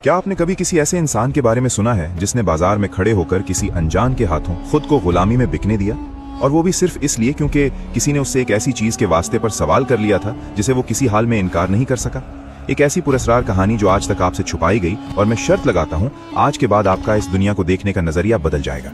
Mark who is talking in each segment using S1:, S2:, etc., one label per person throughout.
S1: क्या आपने कभी किसी ऐसे इंसान के बारे में सुना है जिसने बाजार में खड़े होकर किसी अनजान के हाथों खुद को गुलामी में बिकने दिया, और वो भी सिर्फ इसलिए क्योंकि किसी ने उससे एक ऐसी चीज के वास्ते पर सवाल कर लिया था जिसे वो किसी हाल में इनकार नहीं कर सका। एक ऐसी पुरस्कार कहानी जो आज तक आपसे छुपाई गई, और मैं शर्त लगाता हूँ आज के बाद आपका इस दुनिया को देखने का नजरिया बदल जाएगा।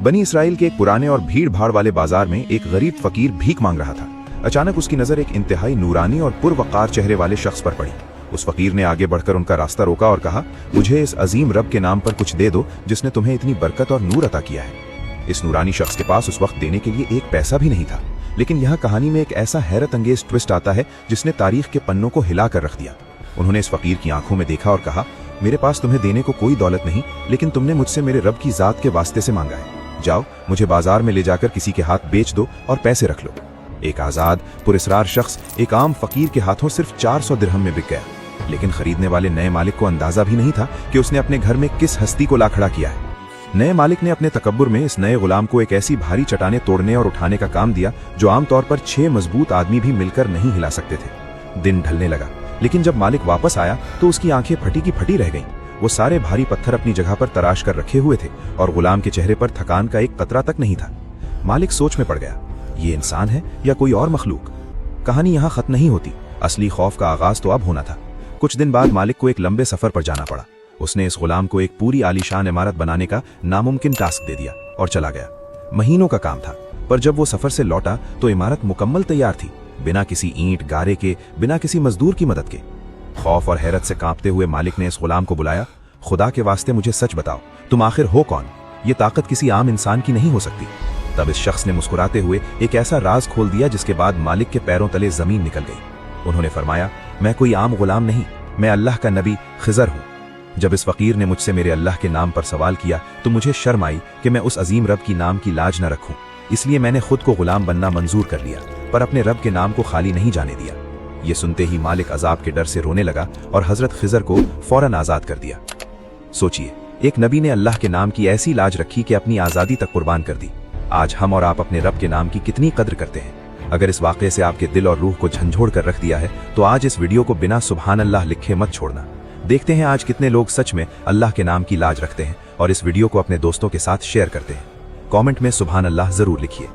S1: बनी इसराइल के एक पुराने और भीड़ भाड़ वाले बाजार में एक गरीब फकीर भीख मांग रहा था। अचानक उसकी नजर एक इंतहाई नूरानी और पुरवकार चेहरे वाले शख्स पर पड़ी। उस फकीर ने आगे बढ़कर उनका रास्ता रोका और कहा, मुझे इस अजीम रब के नाम पर कुछ दे दो जिसने तुम्हें इतनी बरकत और नूर अता किया है। इस नूरानी शख्स के पास उस वक्त देने के लिए एक पैसा भी नहीं था, लेकिन यहाँ कहानी में एक ऐसा हैरत अंगेज ट्विस्ट आता है जिसने तारीख के पन्नों को हिला कर रख दिया। उन्होंने इस फकीर की आंखों में देखा और कहा, मेरे पास तुम्हें देने को कोई दौलत नहीं, लेकिन तुमने मुझसे मेरे रब की जात के वास्ते से मांगा है। जाओ, मुझे बाजार में ले जाकर किसी के हाथ बेच दो और पैसे रख लो। एक आजाद पुरस्कार शख्स एक आम फकीर के हाथों सिर्फ 400 दिरहम में बिक गया, लेकिन खरीदने वाले नए मालिक को अंदाजा भी नहीं था कि उसने अपने घर में किस हस्ती को ला खड़ा किया है। नए मालिक ने अपने तकब्बुर में इस नए गुलाम को एक ऐसी भारी चट्टानें तोड़ने और उठाने का काम दिया जो आमतौर पर 6 मजबूत आदमी भी मिलकर नहीं हिला सकते थे। दिन ढलने लगा, लेकिन जब मालिक वापस आया तो उसकी आंखें फटी की फटी रह गईं। वो सारे भारी पत्थर अपनी जगह पर तराश कर रखे हुए थे और गुलाम के चेहरे पर थकान का एक कतरा तक नहीं था। मालिक सोच में पड़ गया, ये इंसान है या कोई और मखलूक? कहानी यहाँ खत्म नहीं होती, असली खौफ का आगाज तो अब होना था। कुछ दिन बाद मालिक को एक लंबे सफर पर जाना पड़ा। उसने इस गुलाम को एक पूरी आलीशान इमारत बनाने का नामुमकिन टास्क दे दिया और चला गया। महीनों का काम था, पर जब वो सफर से लौटा तो इमारत मुकम्मल तैयार थी, बिना किसी ईंट गारे के, बिना किसी मजदूर की मदद के। खौफ और हैरत से कांपते हुए मालिक ने इस गुलाम को बुलाया, खुदा के वास्ते मुझे सच बताओ, तुम आखिर हो कौन? ये ताकत किसी आम इंसान की नहीं हो सकती। तब इस शख्स ने मुस्कुराते हुए एक ऐसा राज खोल दिया जिसके बाद मालिक के पैरों तले जमीन निकल गई। उन्होंने फरमाया, मैं कोई आम गुलाम नहीं, मैं अल्लाह का नबी खिजर हूँ। जब इस फकीर ने मुझसे मेरे अल्लाह के नाम पर सवाल किया तो मुझे शर्म आई कि मैं उस अजीम रब की नाम की लाज न रखूं, इसलिए मैंने खुद को गुलाम बनना मंजूर कर लिया, पर अपने रब के नाम को खाली नहीं जाने दिया। ये सुनते ही मालिक अजाब के डर से रोने लगा और हजरत खिजर को फौरन आजाद कर दिया। सोचिए, एक नबी ने अल्लाह के नाम की ऐसी लाज रखी कि अपनी आज़ादी तक कुर्बान कर दी। आज हम और आप अपने रब के नाम की कितनी कद्र करते हैं। अगर इस वाक़े से आपके दिल और रूह को झंझोड़ कर रख दिया है तो आज इस वीडियो को बिना सुभान अल्लाह लिखे मत छोड़ना। देखते हैं आज कितने लोग सच में अल्लाह के नाम की लाज रखते हैं और इस वीडियो को अपने दोस्तों के साथ शेयर करते हैं। कमेंट में सुभान अल्लाह जरूर लिखिए।